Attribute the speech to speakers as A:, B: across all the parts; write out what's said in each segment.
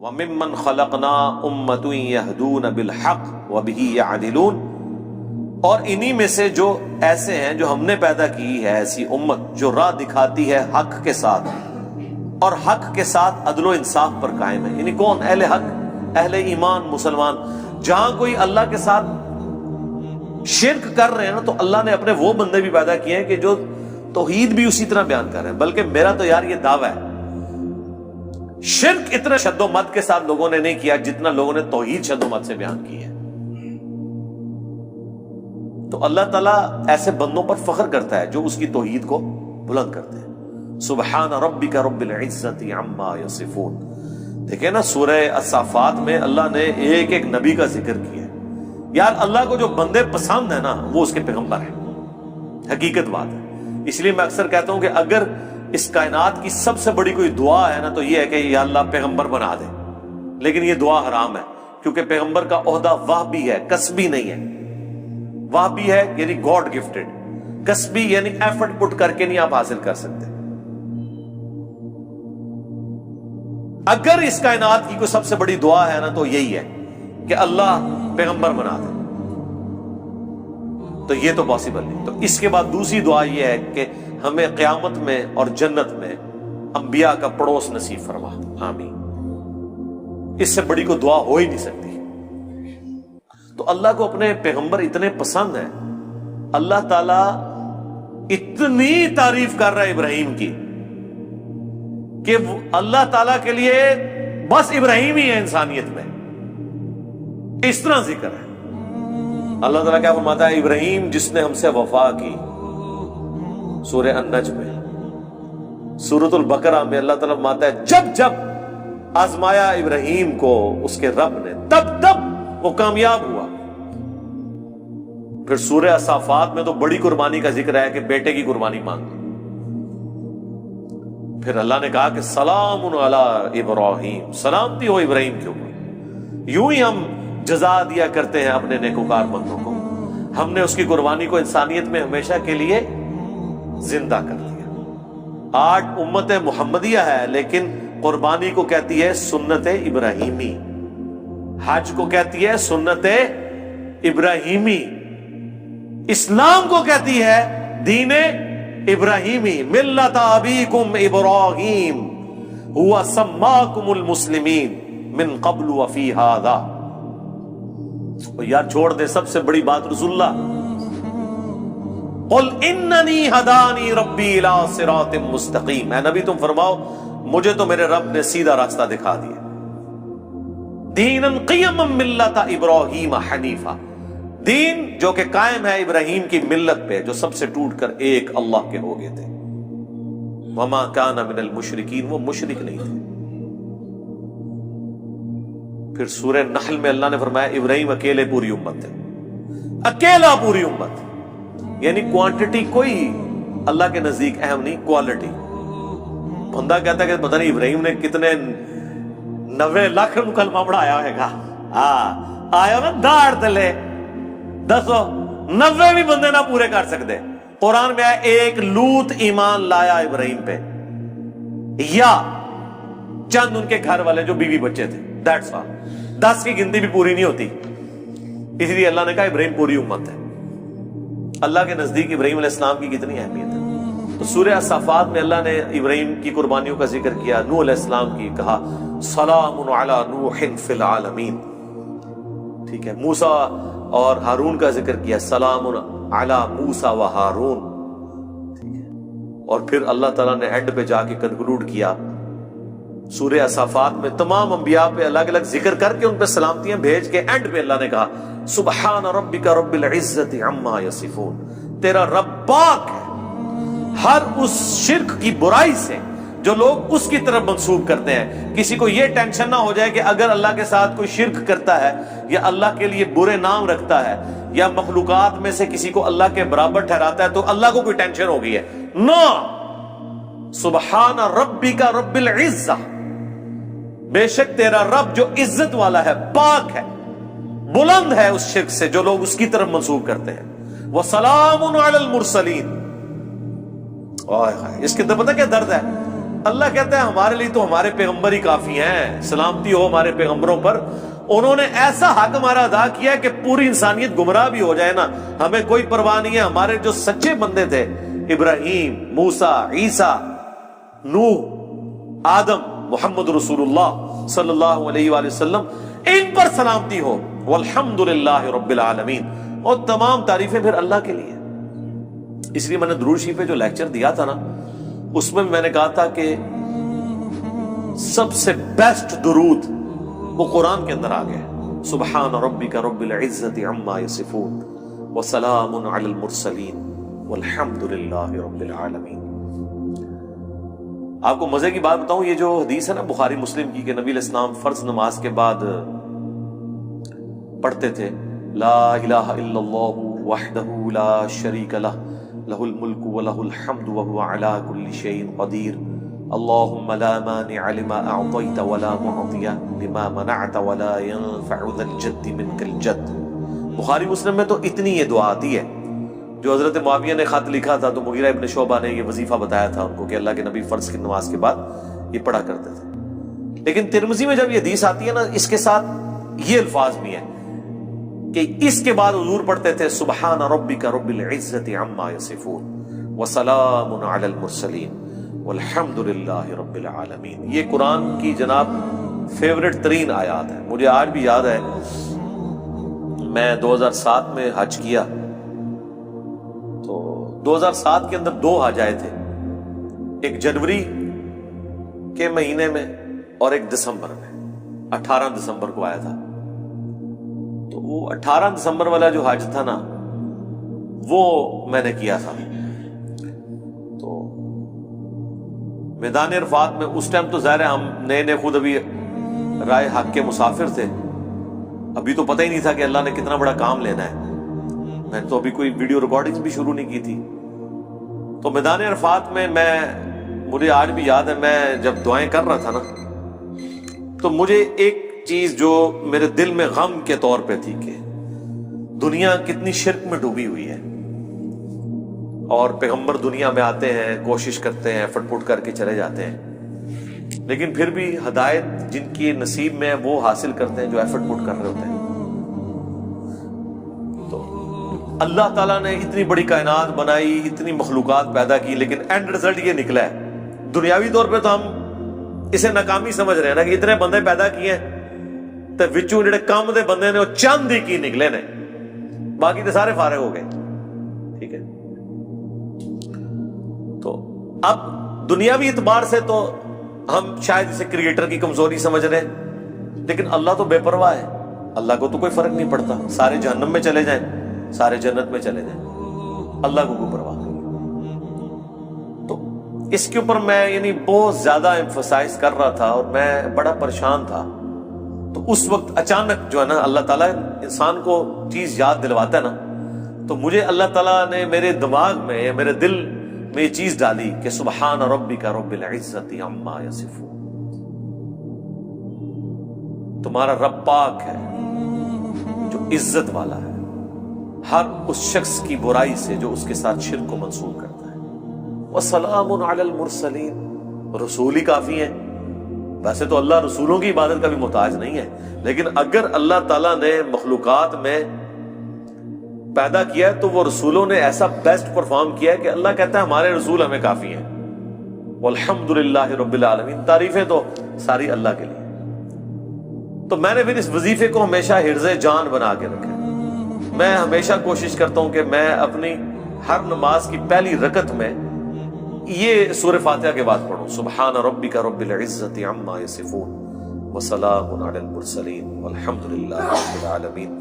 A: وَمِمَّنْ خَلَقْنَا أُمَّةٌ يَهْدُونَ بِالْحَقِّ وَبِهِ يَعْدِلُونَ، اور انہی میں سے جو ایسے ہیں جو ہم نے پیدا کی ہے ایسی امت جو راہ دکھاتی ہے حق کے ساتھ اور حق کے ساتھ عدل و انصاف پر قائم ہے. یعنی کون؟ اہل حق، اہل ایمان، مسلمان. جہاں کوئی اللہ کے ساتھ شرک کر رہے ہیں نا، تو اللہ نے اپنے وہ بندے بھی پیدا کیے ہیں کہ جو توحید بھی اسی طرح بیان کر رہے ہیں. بلکہ میرا تو یار یہ دعویٰ ہے، شرک اتنے شد و مت کے ساتھ لوگوں نے نہیں کیا جتنا لوگوں نے توحید شد و مت سے بیان کی ہے. تو اللہ تعالیٰ ایسے بندوں پر فخر کرتا ہے جو اس کی توحید کو بلند کرتے ہیں. سبحان ربک رب العزت عما یصفون. دیکھیں نا سورہ الصافات میں اللہ نے ایک ایک نبی کا ذکر کیا ہے. یار اللہ کو جو بندے پسند ہیں نا وہ اس کے پیغمبر ہیں. حقیقت بات ہے. اس لیے میں اکثر کہتا ہوں کہ اگر اس کائنات کی سب سے بڑی کوئی دعا ہے نا تو یہ ہے کہ یا اللہ پیغمبر بنا دے. لیکن یہ دعا حرام ہے، کیونکہ پیغمبر کا عہدہ وہبی ہے، کسبی نہیں ہے. وہبی ہے یعنی گاڈ گفٹڈ، کسبی یعنی ایفرٹ پٹ کر کے نہیں آپ حاصل کر سکتے. اگر اس کائنات کی کوئی سب سے بڑی دعا ہے نا تو یہی ہے کہ اللہ پیغمبر بنا دے، تو یہ تو پاسبل نہیں. تو اس کے بعد دوسری دعا یہ ہے کہ ہمیں قیامت میں اور جنت میں انبیاء کا پڑوس نصیب فرما. آمین. اس سے بڑی کوئی دعا ہو ہی نہیں سکتی. تو اللہ کو اپنے پیغمبر اتنے پسند ہیں، اللہ تعالیٰ اتنی تعریف کر رہا ہے ابراہیم کی کہ اللہ تعالیٰ کے لیے بس ابراہیم ہی ہے انسانیت میں. اس طرح ذکر ہے. اللہ تعالیٰ کیا فرماتا ہے؟ ابراہیم جس نے ہم سے وفا کی، سورہ النجم میں. سورۃ البقرہ میں اللہ تعالیٰ فرماتا ہے جب جب آزمایا ابراہیم کو اس کے رب نے تب تب وہ کامیاب ہوا. پھر سورہ الصافات میں تو بڑی قربانی کا ذکر ہے کہ بیٹے کی قربانی مانگی. پھر اللہ نے کہا کہ سلام علی ابراہیم، سلامتی ہو ابراہیم کے اوپر. یوں ہی ہم جزا دیا کرتے ہیں اپنے نیکوکار بندوں کو. ہم نے اس کی قربانی کو انسانیت میں ہمیشہ کے لیے زندہ کر دیا. آج امت محمدیہ ہے لیکن قربانی کو کہتی ہے سنت ابراہیمی، حج کو کہتی ہے سنت ابراہیمی، اسلام کو کہتی ہے دین ابراہیمی. ملت ابیکم ابراہیم هو سماکم المسلمین من قبل وفی ھذا. یار چھوڑ دے سب سے بڑی بات رسول اللہ. قل اننی ہدانی ربی الی صراط مستقیم. اے نبی تم فرماؤ مجھے تو میرے رب نے سیدھا راستہ دکھا دیا. دینا قیما ملت ابراہیم حنیفا، دین جو کہ قائم ہے ابراہیم کی ملت پہ جو سب سے ٹوٹ کر ایک اللہ کے ہو گئے تھے. وما کان من المشرکین، وہ مشرک نہیں تھے. پھر سورہ نحل میں اللہ نے فرمایا ابراہیم اکیلے پوری امت تھے، اکیلا پوری امت. یعنی کوانٹٹی کوئی اللہ کے نزدیک اہم نہیں، کوالٹی. بندہ کہتا ہے کہ پتہ نہیں ابراہیم نے کتنے 90 لاکھ کلمہ پڑھایا ہوئے گا. آیا نا داڑ تلے دسو 90 بھی بندے نہ پورے کر سکتے. قرآن میں آیا ایک لوط ایمان لایا ابراہیم پہ، یا چند ان کے گھر والے جو بیوی بچے تھے، دیٹس آل. 10 کی گنتی بھی پوری نہیں ہوتی. اس لیے اللہ نے کہا ابراہیم پوری امت ہے. اللہ کے نزدیک ابراہیم علیہ السلام کی کتنی اہمیت ہے. تو سورہ الصافات میں اللہ نے ابراہیم کی قربانیوں کا ذکر کیا، نوح علیہ السلام کی کہا سلام علی نوح فی العالمین. ٹھیک ہے. موسیٰ اور ہارون کا ذکر کیا، سلام علی موسیٰ و ہارون. ٹھیک ہے. اور پھر اللہ تعالیٰ نے اینڈ پہ جا کے کنکلوڈ کیا سورہ الصافات میں تمام انبیاء پہ الگ الگ ذکر کر کے ان پہ سلامتیاں بھیج کے اینڈ پہ اللہ نے کہا سبحان ربک رب العزت عما یصفون. تیرا رب پاک ہے ہر اس شرک کی برائی سے جو لوگ اس کی طرف منسوب کرتے ہیں. کسی کو یہ ٹینشن نہ ہو جائے کہ اگر اللہ کے ساتھ کوئی شرک کرتا ہے یا اللہ کے لیے برے نام رکھتا ہے یا مخلوقات میں سے کسی کو اللہ کے برابر ٹھہراتا ہے تو اللہ کو کوئی ٹینشن ہو گئی ہے. نو، سبحان ربک رب العزہ، بے شک تیرا رب جو عزت والا ہے، پاک ہے، بلند ہے اس شرک سے جو لوگ اس کی طرف منسوب کرتے ہیں. وَسَلَامٌ عَلَى الْمُرْسَلِينَ. اس کے اندر پتہ کیا درد ہے؟ اللہ کہتا ہے ہمارے لیے تو ہمارے پیغمبر ہی کافی ہیں، سلامتی ہو ہمارے پیغمبروں پر، انہوں نے ایسا حق ہمارا ادا کیا کہ پوری انسانیت گمراہ بھی ہو جائے نا ہمیں کوئی پرواہ نہیں ہے۔ ہمارے جو سچے بندے تھے، ابراہیم، موسیٰ، عیسیٰ، نوح، آدم، محمد رسول اللہ صلی اللہ علیہ وآلہ وسلم، ان پر سلامتی ہو، والحمدللہ رب العالمین، اور تمام تعریفیں پھر اللہ کے لیے۔ اس لیے میں نے درود شریف پہ جو لیکچر دیا تھا نا، اس میں میں نے کہا تھا کہ سب سے بیسٹ درود وہ قرآن کے اندر آ گیا، سبحان ربک رب العزت عما یصفون وسلام علی المرسلین والحمد للہ رب العالمین۔ آپ کو مزے کی بات بتاؤں، یہ جو حدیث ہے نا بخاری مسلم کی، کہ نبی علیہ السلام فرض نماز کے بعد پڑھتے تھے لا الہ الا اللہ وحدہ لا شریک لہ لہ الملک ولہ الحمد وہو علی کل شیء قدیر اللہم لا مانع لما اعطیت ولا معطی لما منعت ولا ينفع ذا الجد منک الجد۔ بخاری مسلم میں تو اتنی یہ دعا آتی ہے، جو حضرت معاویہ نے خط لکھا تھا تو مغیرہ ابن شعبہ نے یہ وظیفہ بتایا تھا ان کو کہ اللہ کے نبی فرض کی نماز کے بعد یہ پڑھا کرتے تھے۔ لیکن ترمذی میں جب یہ حدیث آتی ہے نا، اس کے ساتھ یہ الفاظ بھی ہیں کہ اس کے بعد حضور پڑھتے تھے سبحان ربک رب العزت عما یصفون وسلام علی المرسلین والحمد للہ رب العالمین۔ یہ قرآن کی جناب فیورٹ ترین آیات ہے۔ مجھے آج بھی یاد ہے، میں 2007 میں حج کیا، تو 2007 کے اندر 2 حج آئے تھے، ایک جنوری کے مہینے میں اور ایک دسمبر میں، 18 دسمبر کو آیا تھا۔ تو وہ 18 دسمبر والا جو حج تھا نا، وہ میں نے کیا تھا۔ تو میدان عرفات میں اس ٹائم تو ظاہر ہے ہم نئے نئے خود ابھی رائے حق کے مسافر تھے، ابھی تو پتہ ہی نہیں تھا کہ اللہ نے کتنا بڑا کام لینا ہے، میں نے تو ابھی کوئی ویڈیو ریکارڈنگ بھی شروع نہیں کی تھی۔ تو میدان عرفات میں مجھے آج بھی یاد ہے، میں جب دعائیں کر رہا تھا نا، تو مجھے ایک چیز جو میرے دل میں غم کے طور پہ تھی کہ دنیا کتنی شرک میں ڈوبی ہوئی ہے، اور پیغمبر دنیا میں آتے ہیں، کوشش کرتے ہیں، فٹ فٹ کر کے چلے جاتے ہیں، لیکن پھر بھی ہدایت جن کی نصیب میں وہ حاصل کرتے ہیں جو ایفرٹ پٹ کر رہے ہوتے ہیں۔ تو اللہ تعالیٰ نے اتنی بڑی کائنات بنائی، اتنی مخلوقات پیدا کی، لیکن اینڈ رزلٹ یہ نکلا ہے۔ دنیاوی طور پہ تو ہم اسے ناکامی سمجھ رہے ہیں نا کہ اتنے بندے پیدا کیے ہیں تے وچوں جڑے کام دے بندے نے وہ چند ہی کی نکلے نے، باقی تو سارے فارغ ہو گئے۔ ٹھیک ہے، تو اب دنیاوی اعتبار سے تو ہم شاید اسے کریٹر کی کمزوری سمجھ رہے ہیں، لیکن اللہ تو بے پرواہ ہے، اللہ کو تو کوئی فرق نہیں پڑتا، سارے جہنم میں چلے جائیں، سارے جنت میں چلے جائیں، اللہ کو کوئی پرواہ نہیں۔ تو اس کے اوپر میں بہت زیادہ ایمفسائز کر رہا تھا اور میں بڑا پریشان تھا۔ تو اس وقت اچانک جو ہے نا اللہ تعالیٰ انسان کو چیز یاد دلواتا ہے نا، تو مجھے اللہ تعالیٰ نے میرے دماغ میں، میرے دل میں یہ چیز ڈالی کہ سبحان ربک رب العزت عما یصفون، تمہارا رب پاک ہے جو عزت والا ہے ہر اس شخص کی برائی سے جو اس کے ساتھ شرک کو منسوب کرتا ہے، وسلام علی المرسلین، رسول ہی کافی ہیں۔ ویسے تو اللہ رسولوں کی عبادت کا بھی محتاج نہیں ہے، لیکن اگر اللہ تعالیٰ نے مخلوقات میں پیدا کیا ہے تو وہ رسولوں نے ایسا بیسٹ پرفارم کیا ہے کہ اللہ کہتا ہے ہمارے رسول ہمیں کافی ہیں، والحمدللہ رب العالمین، تعریفیں تو ساری اللہ کے لیے۔ تو میں نے پھر اس وظیفے کو ہمیشہ حرز جان بنا کے رکھا ہے۔ میں ہمیشہ کوشش کرتا ہوں کہ میں اپنی ہر نماز کی پہلی رکعت میں یہ سورہ فاتحہ کے بعد پڑھوں، سبحان ربک رب العزت عما یصفون وسلام علی المرسلین والحمدللہ رب العالمین۔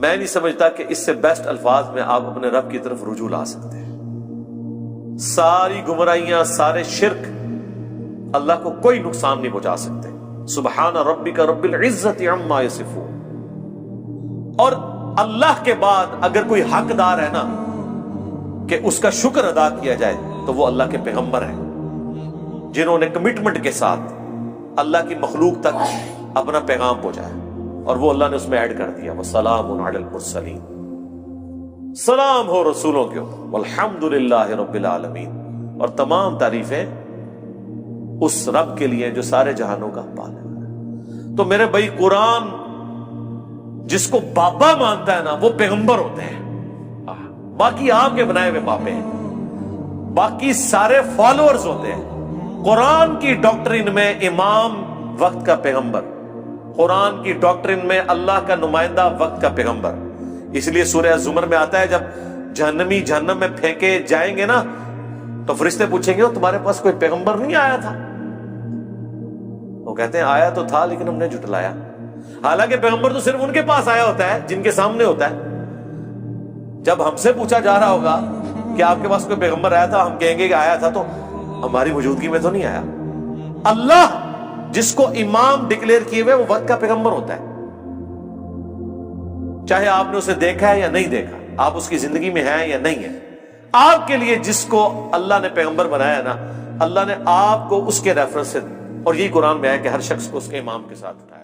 A: میں نہیں سمجھتا کہ اس سے بیسٹ الفاظ میں آپ اپنے رب کی طرف رجوع لا سکتے ہیں۔ ساری گمراہیاں، سارے شرک اللہ کو کوئی نقصان نہیں پہنچا سکتے۔ سبحان ربک رب العزت عما یصفون۔ اور اللہ کے بعد اگر کوئی حقدار ہے نا کہ اس کا شکر ادا کیا جائے تو وہ اللہ کے پیغمبر ہیں، جنہوں نے کمٹمنٹ کے ساتھ اللہ کی مخلوق تک اپنا پیغام پہنچایا، اور وہ اللہ نے اس میں ایڈ کر دیا وسلام علی المرسلین، سلام ہو رسولوں کے اوپر، والحمدللہ رب العالمین، اور تمام تعریفیں اس رب کے لیے جو سارے جہانوں کا پالنے والا ہے۔ تو میرے بھائی قرآن جس کو بابا مانتا ہے نا وہ پیغمبر ہوتے ہیں، باقی آپ کے بنائے ہوئے باپے ہیں، باقی سارے فالوورز ہوتے ہیں۔ قرآن کی ڈاکٹرین میں امام وقت کا پیغمبر، قرآن کی ڈاکٹرین میں اللہ کا نمائندہ وقت کا پیغمبر۔ اس لیے سورہ زمر میں آتا ہے جب جہنمی جہنم میں پھینکے جائیں گے نا تو فرشتے پوچھیں گے تمہارے پاس کوئی پیغمبر نہیں آیا تھا؟ وہ کہتے ہیں آیا تو تھا لیکن ہم نے جھٹلایا۔ حالانکہ پیغمبر تو صرف ان کے پاس آیا ہوتا ہے جن کے سامنے ہوتا ہے۔ جب ہم سے پوچھا جا رہا ہوگا کہ آپ کے پاس کوئی پیغمبر آیا تھا، ہم کہیں گے کہ آیا تھا تو ہماری موجودگی میں تو نہیں آیا۔ اللہ جس کو امام ڈکلیئر کیے ہوئے وہ وقت کا پیغمبر ہوتا ہے، چاہے آپ نے اسے دیکھا ہے یا نہیں دیکھا، آپ اس کی زندگی میں ہیں یا نہیں ہے۔ آپ کے لیے جس کو اللہ نے پیغمبر بنایا نا، اللہ نے آپ کو اس کے ریفرنس سے، اور یہی قرآن میں ہے کہ ہر شخص کو اس کے امام کے ساتھ اٹھایا۔